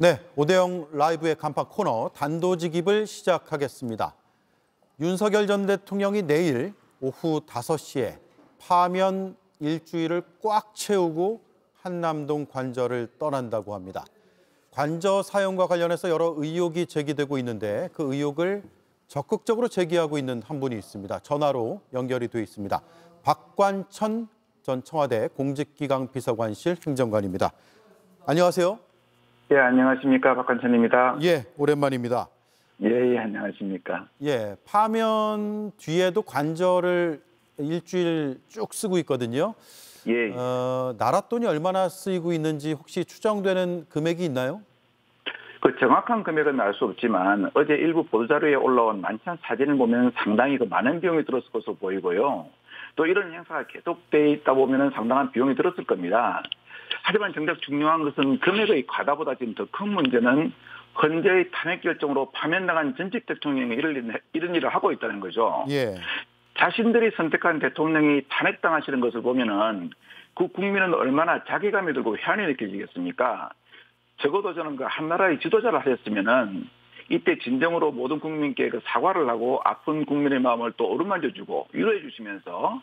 네, 오대영 라이브의 간판 코너 단도직입을 시작하겠습니다. 윤석열 전 대통령이 내일 오후 5시에 파면 일주일을 꽉 채우고 한남동 관저를 떠난다고 합니다. 관저 사용과 관련해서 여러 의혹이 제기되고 있는데 그 의혹을 적극적으로 제기하고 있는 한 분이 있습니다. 전화로 연결이 돼 있습니다. 박관천 전 청와대 공직기강 비서관실 행정관입니다. 안녕하세요. 예, 안녕하십니까. 박관천입니다. 예, 오랜만입니다. 예, 안녕하십니까. 예, 파면 뒤에도 관저를 일주일 쭉 쓰고 있거든요. 예. 나라 돈이 얼마나 쓰이고 있는지 혹시 추정되는 금액이 있나요? 그 정확한 금액은 알 수 없지만 어제 일부 보도자료에 올라온 만찬 사진을 보면 상당히 많은 비용이 들었을 것으로 보이고요. 또 이런 행사가 계속돼 있다 보면 상당한 비용이 들었을 겁니다. 하지만 정작 중요한 것은 금액의 과다보다 지금 더 큰 문제는 헌재의 탄핵 결정으로 파면당한 전직 대통령이 이런 일을 하고 있다는 거죠. 예. 자신들이 선택한 대통령이 탄핵당하시는 것을 보면은 그 국민은 얼마나 자괴감이 들고 회한이 느껴지겠습니까? 적어도 저는 그 한 나라의 지도자를 하셨으면은 이때 진정으로 모든 국민께 그 사과를 하고 아픈 국민의 마음을 또 어루만져주고 위로해 주시면서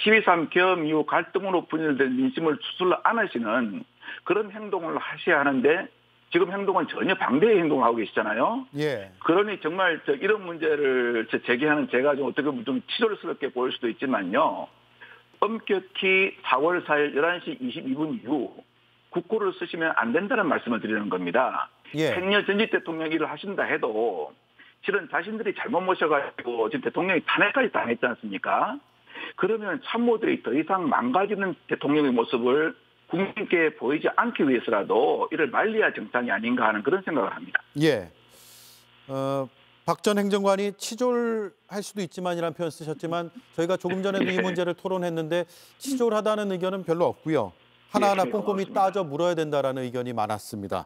12.3 계엄 이후 갈등으로 분열된 민심을 추스러 안으시는 그런 행동을 하셔야 하는데 지금 행동은 전혀 반대의 행동을 하고 계시잖아요. 예. 그러니 정말 이런 문제를 제기하는 제가 좀 어떻게 보면 좀 치졸스럽게 보일 수도 있지만요. 엄격히 4월 4일 11시 22분 이후 국고를 쓰시면 안 된다는 말씀을 드리는 겁니다. 예. 행여 전직 대통령 일을 하신다 해도 실은 자신들이 잘못 모셔가지고 지금 대통령이 탄핵까지 당했지 않습니까? 그러면 참모들이 더 이상 망가지는 대통령의 모습을 국민께 보이지 않기 위해서라도 이를 말려야 정상이 아닌가 하는 그런 생각을 합니다. 예. 박 전 행정관이 치졸할 수도 있지만이라는 표현 쓰셨지만 저희가 조금 전에도 이 문제를 토론했는데 치졸하다는 의견은 별로 없고요. 하나하나 꼼꼼히 따져 물어야 된다라는 의견이 많았습니다.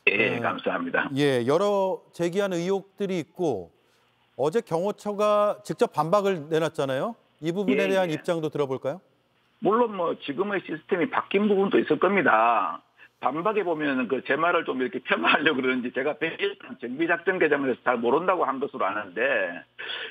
예, 감사합니다. 예, 여러 제기한 의혹들이 있고 어제 경호처가 직접 반박을 내놨잖아요. 이 부분에 대한 입장도 들어볼까요? 물론 지금의 시스템이 바뀐 부분도 있을 겁니다. 반박에 보면 제 말을 좀 이렇게 폄하하려고 그러는지 제가 정비작전계장에서 잘 모른다고 한 것으로 아는데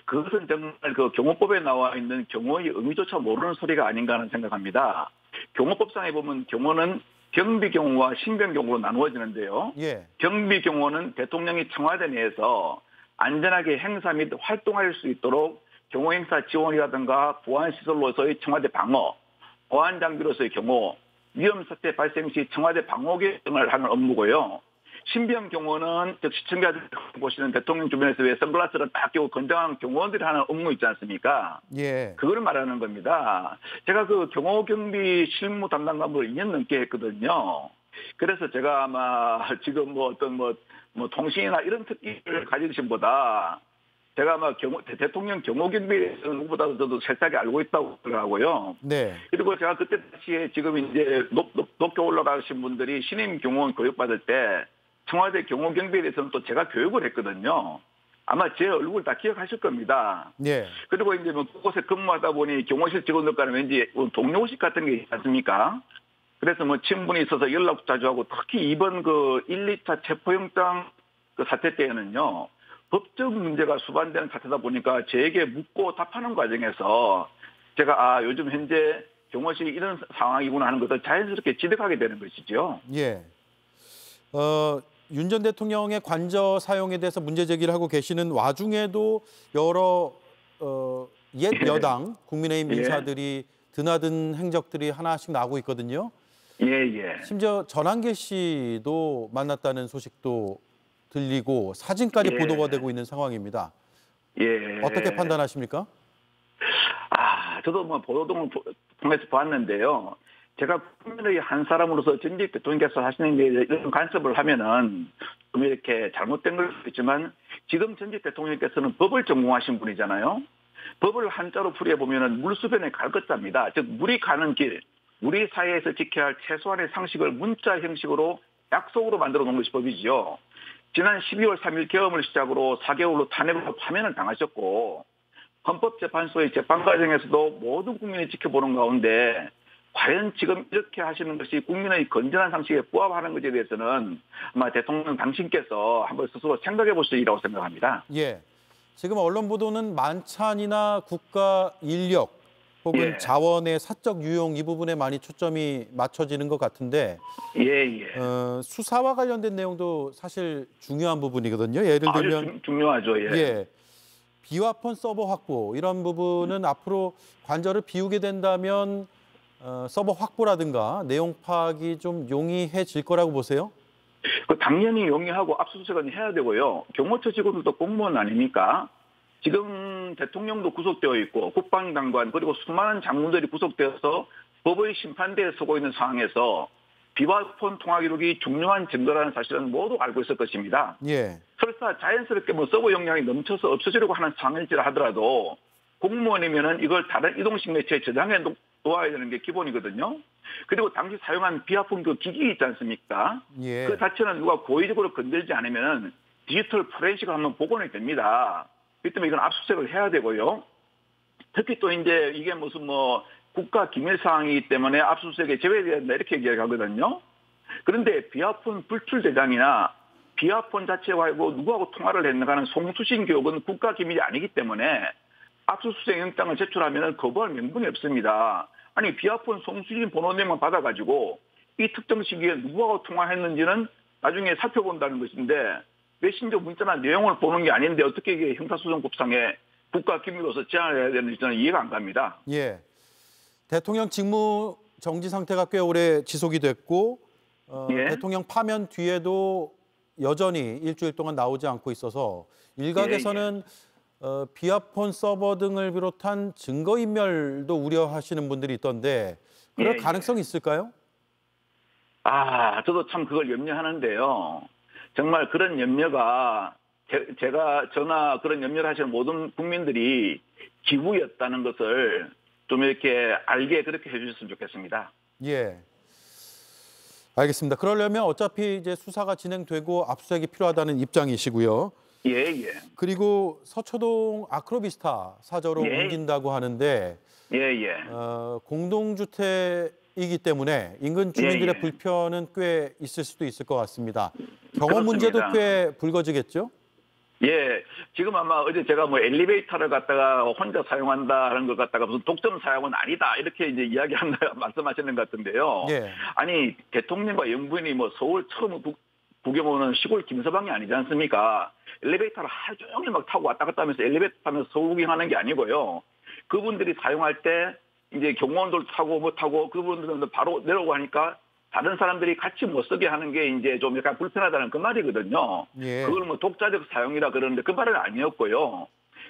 그것은 정말 그 경호법에 나와 있는 경호의 의미조차 모르는 소리가 아닌가 하는 생각합니다. 경호법상에 보면 경호는 경비경호와 신병경호로 나누어지는데요. 예. 경비경호는 대통령이 청와대 내에서 안전하게 행사 및 활동할 수 있도록 경호행사 지원이라든가 보안시설로서의 청와대 방어, 보안장비로서의 경호, 위험사태 발생 시 청와대 방어 결정을 하는 업무고요. 신병 경호는 즉 시청자들 보시는 대통령 주변에서 왜 선글라스를 딱 끼고 건장한 경호원들이 하는 업무 있지 않습니까? 예. 그거를 말하는 겁니다. 제가 그 경호경비 실무 담당 간부를 2년 넘게 했거든요. 그래서 제가 아마 지금 통신이나 이런 특기를 가지신 보다 제가 아마 대통령 경호경비에서는 누구보다도 저도 세세하게 알고 있다고 생각하고요. 네. 그리고 제가 그때 당시에 지금 이제 높게 올라가신 분들이 신임 경호원 교육받을 때 청와대 경호경비에 대해서는 또 제가 교육을 했거든요. 아마 제 얼굴 다 기억하실 겁니다. 예. 그리고 이제 그곳에 근무하다 보니 경호실 직원들과는 왠지 동료의식 같은 게 있지 않습니까? 그래서 친분이 있어서 연락도 자주 하고 특히 이번 1, 2차 체포영장 사태 때에는요. 법적 문제가 수반되는 사태다 보니까 저에게 묻고 답하는 과정에서 제가 요즘 현재 경호실이 이런 상황이구나 하는 것을 자연스럽게 지득하게 되는 것이죠. 예. 윤 전 대통령의 관저 사용에 대해서 문제 제기를 하고 계시는 와중에도 여러 옛 여당 국민의힘 인사들이 드나든 행적들이 하나씩 나오고 있거든요. 예. 심지어 전한계 씨도 만났다는 소식도 들리고 사진까지 보도가 되고 있는 상황입니다. 예. 어떻게 판단하십니까? 저도 보도등을 통해서 봤는데요. 제가 국민의 한 사람으로서 전직 대통령께서 하시는 게 이런 간섭을 하면은 좀 이렇게 잘못된 걸 수도 있지만 지금 전직 대통령께서는 법을 전공하신 분이잖아요. 법을 한자로 풀이해보면은 물수변의 갈것자입니다. 즉 물이 가는 길, 우리 사회에서 지켜야 할 최소한의 상식을 문자 형식으로 약속으로 만들어 놓은 것이 법이지요. 지난 12월 3일 계엄을 시작으로 4개월로 탄핵으로 파면을 당하셨고 헌법재판소의 재판 과정에서도 모든 국민이 지켜보는 가운데 과연 지금 이렇게 하시는 것이 국민의 건전한 상식에 부합하는 것에 대해서는 아마 대통령 당신께서 한번 스스로 생각해 볼 수 있다고 생각합니다. 예. 지금 언론 보도는 만찬이나 국가 인력 혹은 예. 자원의 사적 유용 이 부분에 많이 초점이 맞춰지는 것 같은데 예, 예. 수사와 관련된 내용도 사실 중요한 부분이거든요. 예를 아주 들면 중요하죠. 예. 예. 비화폰 서버 확보 이런 부분은 앞으로 관절을 비우게 된다면 서버 확보라든가 내용 파악이 좀 용이해질 거라고 보세요? 당연히 용이하고 압수수색은 해야 되고요. 경호처 직원들도 공무원 아닙니까? 지금 대통령도 구속되어 있고 국방장관 그리고 수많은 장군들이 구속되어서 법의 심판대에 서고 있는 상황에서 비화폰 통화 기록이 중요한 증거라는 사실은 모두 알고 있을 것입니다. 예. 설사 자연스럽게 서버 용량이 넘쳐서 없어지려고 하는 상황일지라 하더라도 공무원이면은 이걸 다른 이동식 매체에 저장해 놓아야 되는 게 기본이거든요. 그리고 당시 사용한 비화폰 그 기기 있지 않습니까? 예. 그 자체는 누가 고의적으로 건들지 않으면 디지털 포렌식을 한번 복원이 됩니다. 그렇기 때문에 이건 압수수색을 해야 되고요. 특히 또 이제 이게 무슨 국가 기밀 사항이기 때문에 압수수색에 제외돼야 된다 이렇게 얘기하거든요. 그런데 비화폰 불출 대장이나 비화폰 자체와 누구하고 통화를 했는가는 송수신 교육은 국가 기밀이 아니기 때문에 압수수색 영장을 제출하면 거부할 명분이 없습니다. 아니 비화폰 송수신 번호 내용만 받아가지고 이 특정 시기에 누구하고 통화했는지는 나중에 살펴본다는 것인데 메신저 문자나 내용을 보는 게 아닌데 어떻게 이게 형사소송법상에 국가기밀로서 제한을 해야 되는지 저는 이해가 안 갑니다. 예. 대통령 직무 정지 상태가 꽤 오래 지속이 됐고 예. 대통령 파면 뒤에도 여전히 일주일 동안 나오지 않고 있어서 일각에서는 비화폰 서버 등을 비롯한 증거인멸도 우려하시는 분들이 있던데 그럴 가능성이 있을까요? 저도 참 그걸 염려하는데요. 정말 그런 염려가 저나 그런 염려를 하시는 모든 국민들이 기부였다는 것을 좀 이렇게 알게 그렇게 해주셨으면 좋겠습니다. 예. 알겠습니다. 그러려면 어차피 이제 수사가 진행되고 압수수색이 필요하다는 입장이시고요. 예. 그리고 서초동 아크로비스타 사저로 옮긴다고 하는데 공동주택이기 때문에 인근 주민들의 불편은 꽤 있을 수도 있을 것 같습니다. 경호 문제도 꽤 불거지겠죠? 예, 지금 아마 어제 제가 엘리베이터를 갖다가 혼자 사용한다는 걸 갖다가 무슨 독점 사용은 아니다 이렇게 이제 이야기한다 말씀하시는 것 같은데요. 예. 아니 대통령과 영부인이 서울 처음 구경 오는 시골 김서방이 아니지 않습니까? 엘리베이터를 하루 종일 타고 왔다 갔다 하면서 엘리베이터 타면서 서울 구경하는 게 아니고요. 그분들이 사용할 때 이제 경호원들 타고 그분들은 바로 내려오고 하니까 다른 사람들이 같이 못 쓰게 하는 게 이제 좀 약간 불편하다는 그 말이거든요. 예. 그걸 독자적 사용이라 그러는데 그 말은 아니었고요.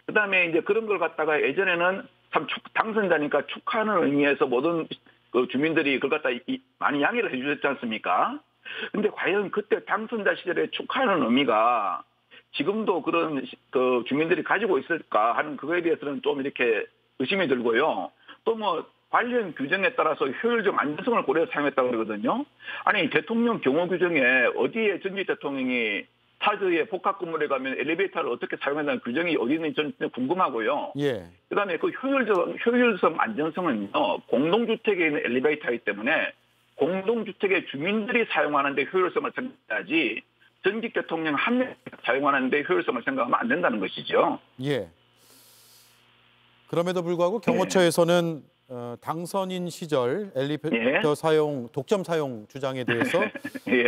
그다음에 이제 그런 걸 갖다가 예전에는 참 당선자니까 축하하는 의미에서 모든 그 주민들이 그걸 갖다 많이 양해를 해주셨지 않습니까? 근데 과연 그때 당선자 시절에 축하하는 의미가 지금도 그런 그 주민들이 가지고 있을까 하는 그거에 대해서는 좀 이렇게 의심이 들고요. 또 관련 규정에 따라서 효율적 안전성을 고려해서 사용했다고 그러거든요. 아니 대통령 경호 규정에 어디에 전직 대통령이 타주에 복합 건물에 가면 엘리베이터를 어떻게 사용한다는 규정이 어디 있는지 저는 궁금하고요. 예. 그다음에 그 효율성 안전성은요. 공동주택에 있는 엘리베이터이기 때문에 공동주택의 주민들이 사용하는데 효율성을 생각해야지 전직 대통령 한 명 사용하는데 효율성을 생각하면 안 된다는 것이죠. 예. 그럼에도 불구하고 경호처에서는 당선인 시절 엘리베이터 사용, 독점 사용 주장에 대해서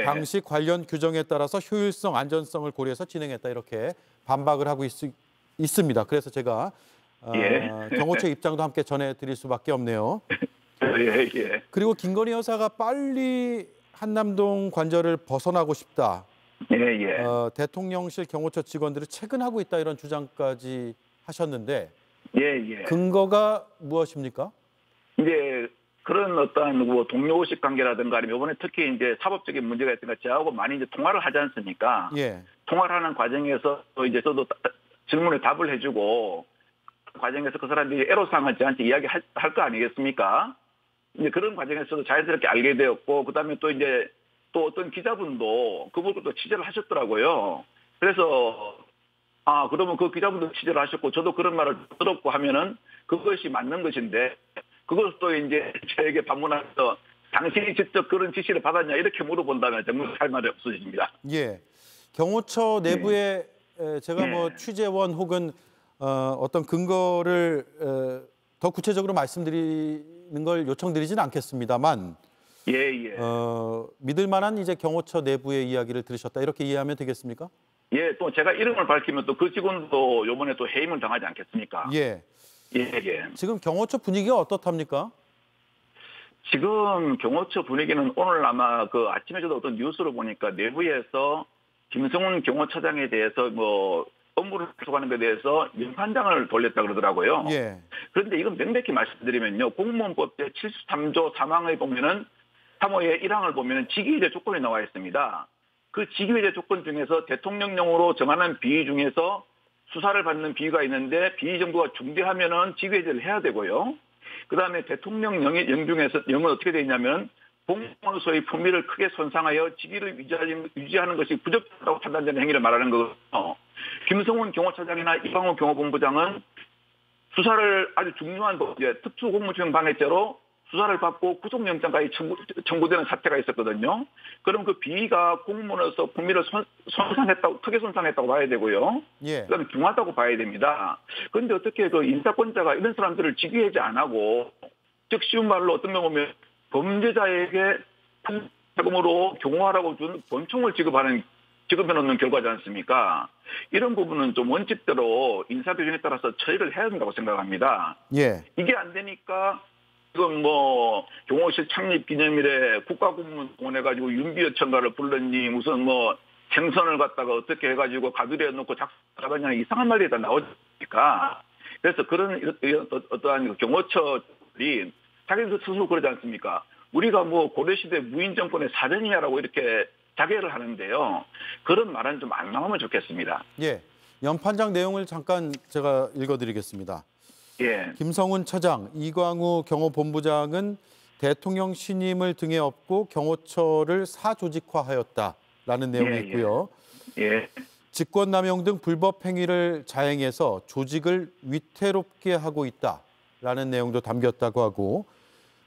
당시 관련 규정에 따라서 효율성, 안전성을 고려해서 진행했다 이렇게 반박을 하고 있습니다. 그래서 제가 경호처 입장도 함께 전해드릴 수밖에 없네요. 그리고 김건희 여사가 빨리 한남동 관절을 벗어나고 싶다. 대통령실 경호처 직원들을 체근하고 있다 이런 주장까지 하셨는데 근거가 무엇입니까? 이제 그런 어떤 동료의식 관계라든가 아니면 이번에 특히 이제 사법적인 문제가 있으니까 저하고 많이 이제 통화를 하지 않습니까? 통화를 하는 과정에서 또 이제 저도 질문에 답을 해주고 과정에서 그 사람들이 애로사항을 저한테 이야기할 거 아니겠습니까? 이제 그런 과정에서도 자연스럽게 알게 되었고 그다음에 또 이제 또 어떤 기자분도 그분도 취재를 하셨더라고요. 그래서 그러면 그 기자분도 취재를 하셨고 저도 그런 말을 들었고 하면은 그것이 맞는 것인데 그것도 이제 저에게 방문해서 당신이 직접 그런 지시를 받았냐 이렇게 물어본다면 정말 할 말이 없어집니다. 예. 경호처 내부에 제가 뭐 예. 취재원 혹은 어떤 근거를 더 구체적으로 말씀드리는 걸 요청드리진 않겠습니다만 예, 예. 믿을 만한 이제 경호처 내부의 이야기를 들으셨다 이렇게 이해하면 되겠습니까? 예, 또 제가 이름을 밝히면 또 그 직원도 요번에 또 해임을 당하지 않겠습니까? 예. 예, 예. 지금 경호처 분위기가 어떻답니까? 지금 경호처 분위기는 오늘 아마 그 아침에 저도 어떤 뉴스를 보니까 내부에서 김성훈 경호처장에 대해서 뭐 업무를 계속하는 것에 대해서 연판장을 돌렸다 그러더라고요. 예. 그런데 이건 명백히 말씀드리면요. 공무원법 제 73조 3항에 보면은 3호의 1항을 보면은 직위의제 조건이 나와 있습니다. 그 직위의제 조건 중에서 대통령령으로 정하는 비위 중에서 수사를 받는 비위가 있는데 비위 정도가 중대하면은 직위의제를 해야 되고요. 그다음에 대통령령의 령 중에서 영은 어떻게 되어 있냐면 공무원으로서의 품위를 크게 손상하여 직위를 유지하는 것이 부적절하다고 판단되는 행위를 말하는 거거든요. 김성훈 경호처장이나 이광호 경호본부장은 수사를 아주 중요한 특수공무집행 방해죄로 수사를 받고 구속영장까지 청구되는 사태가 있었거든요. 그럼 그 비위가 공무원으로서 품위를 손상했다고, 크게 손상했다고 봐야 되고요. 예. 그다음에 중하다고 봐야 됩니다. 그런데 어떻게 그 인사권자가 이런 사람들을 직위해제 안 하고, 즉 쉬운 말로 어떤 면 보면 범죄자에게 세금으로 경호하라고 준 권총을 지급해 놓는 결과지 않습니까? 이런 부분은 좀 원칙대로 인사규정에 따라서 처리를 해야 된다고 생각합니다. 예. 이게 안 되니까 지금 뭐 경호실 창립 기념일에 국가공무원 동원해가지고 윤비어천가를 불렀니 무슨 뭐 생선을 갖다가 어떻게 해가지고 가두리에 놓고 작사하냐 이상한 말이 다 나오니까 그래서 그런 어떠한 경호처들이 자기들 스스로 그러지 않습니까? 우리가 뭐 고려시대 무인 정권의 사전이야라고 이렇게 자개를 하는데요. 그런 말은 좀 안 나오면 좋겠습니다. 예. 연판장 내용을 잠깐 제가 읽어드리겠습니다. 예. 김성훈 처장, 이광우 경호본부장은 대통령 신임을 등에 업고 경호처를 사조직화하였다라는 내용이 있고요. 예. 직권남용 등 불법 행위를 자행해서 조직을 위태롭게 하고 있다라는 내용도 담겼다고 하고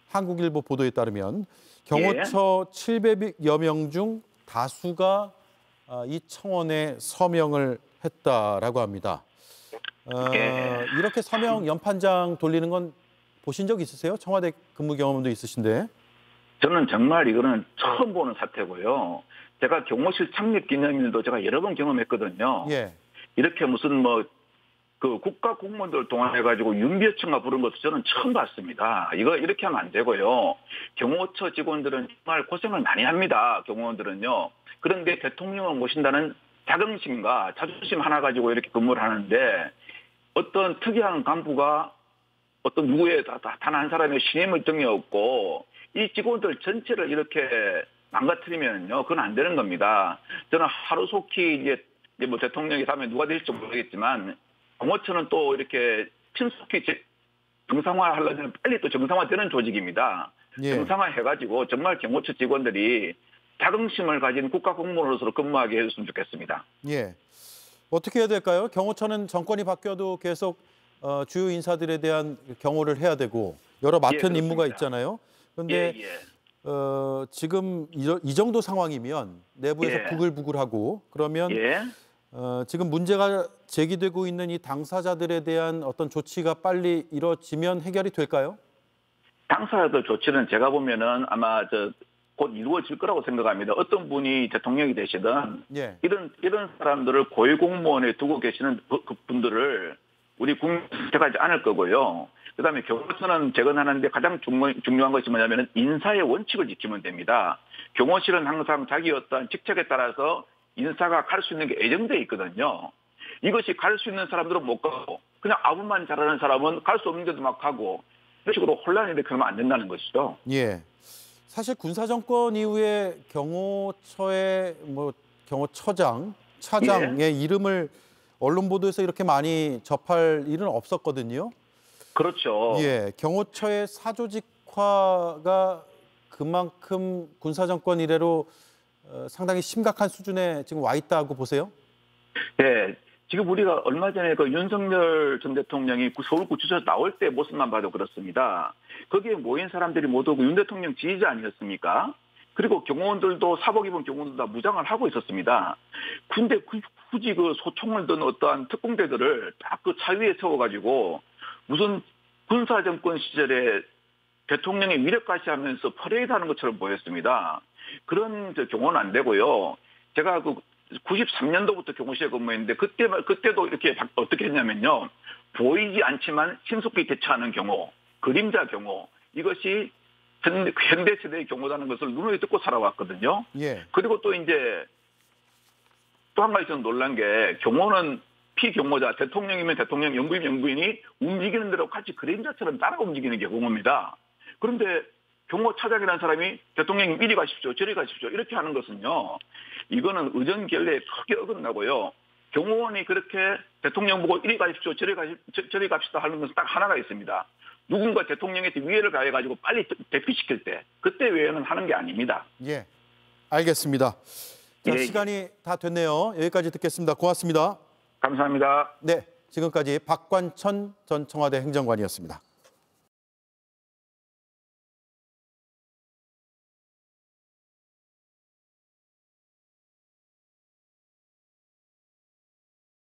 한국일보 보도에 따르면 경호처 700여 명 중 다수가 이 청원에 서명을 했다라고 합니다. 이렇게 서명 연판장 돌리는 건 보신 적 있으세요? 청와대 근무 경험도 있으신데. 저는 정말 이거는 처음 보는 사태고요. 제가 경호실 창립 기념일도 제가 여러 번 경험했거든요. 예. 이렇게 무슨 뭐 그 국가 공무원들 동원해가지고 윤비어천가 부른 것도 저는 처음 봤습니다. 이거 이렇게 하면 안 되고요. 경호처 직원들은 정말 고생을 많이 합니다. 경호원들은요. 그런데 대통령을 모신다는 자긍심과 자존심 하나 가지고 이렇게 근무를 하는데 어떤 특이한 간부가 어떤 누구의 단 한 사람의 신임을 등에 업고 이 직원들 전체를 이렇게 망가뜨리면요, 그건 안 되는 겁니다. 저는 하루속히 이제 뭐 대통령이 다음에 누가 될지 모르겠지만 경호처는 또 이렇게 신속히 정상화 하려면 빨리 또 정상화되는 조직입니다. 예. 정상화해가지고 정말 경호처 직원들이 자긍심을 가진 국가 공무원으로서 근무하게 해줬으면 좋겠습니다. 예. 어떻게 해야 될까요? 경호처는 정권이 바뀌어도 계속 주요 인사들에 대한 경호를 해야 되고 여러 맡은 임무가 있잖아요. 그런데 지금 이 정도 상황이면 내부에서 부글부글하고 그러면 지금 문제가 제기되고 있는 이 당사자들에 대한 어떤 조치가 빨리 이루어지면 해결이 될까요? 당사자들 조치는 제가 보면은 아마 곧 이루어질 거라고 생각합니다. 어떤 분이 대통령이 되시든 이런 사람들을 고위공무원에 두고 계시는 그 분들을 우리 국민은 선택하지 않을 거고요. 그다음에 경호처는 재건하는데 가장 중요한 것이 뭐냐면 인사의 원칙을 지키면 됩니다. 경호실은 항상 자기 어떤 직책에 따라서 인사가 갈 수 있는 게 예정돼 있거든요. 이것이 갈 수 있는 사람들은 못 가고 그냥 아부만 잘하는 사람은 갈 수 없는 데도 막 가고 이런 식으로 혼란이 이렇게 하면 안 된다는 것이죠. 예. 사실 군사 정권 이후에 경호처의 경호처장, 차장의 이름을 언론 보도에서 이렇게 많이 접할 일은 없었거든요. 그렇죠. 예, 경호처의 사조직화가 그만큼 군사 정권 이래로 상당히 심각한 수준에 지금 와 있다고 보세요? 네, 지금 우리가 얼마 전에 그 윤석열 전 대통령이 서울구치소 나올 때 모습만 봐도 그렇습니다. 거기에 모인 사람들이 모두 윤 대통령 지지자 아니었습니까? 그리고 경호원들도 사복 입은 경호원들 다 무장을 하고 있었습니다. 근데 굳이 그 소총을 든 어떠한 특공대들을 딱 그 차 위에 세워가지고 무슨 군사정권 시절에 대통령이 위력가시하면서 퍼레이드하는 것처럼 보였습니다. 그런 경호는 안 되고요. 제가 그 93년도부터 경호실에 근무했는데 그때도 이렇게 어떻게 했냐면요. 보이지 않지만 신속히 대처하는 경호, 그림자 경호, 이것이 현대 세대의 경호라는 것을 눈으로 듣고 살아왔거든요. 예. 그리고 또 이제 또 한 가지 좀 놀란 게 경호는 피경호자, 대통령이면 대통령, 영부인 영부인이 움직이는 대로 같이 그림자처럼 따라 움직이는 게 경호입니다. 그런데 경호 차장이라는 사람이 대통령님 이리 가십시오, 저리 가십시오 이렇게 하는 것은요. 이거는 의정결례에 크게 어긋나고요. 경호원이 그렇게 대통령 보고 이리 가십시오, 저리 갑시다 하는 것은 딱 하나가 있습니다. 누군가 대통령한테 위해를 가해가지고 빨리 대피시킬 때 그때 외에는 하는 게 아닙니다. 예, 알겠습니다. 자, 예. 시간이 다 됐네요. 여기까지 듣겠습니다. 고맙습니다. 감사합니다. 네, 지금까지 박관천 전 청와대 행정관이었습니다.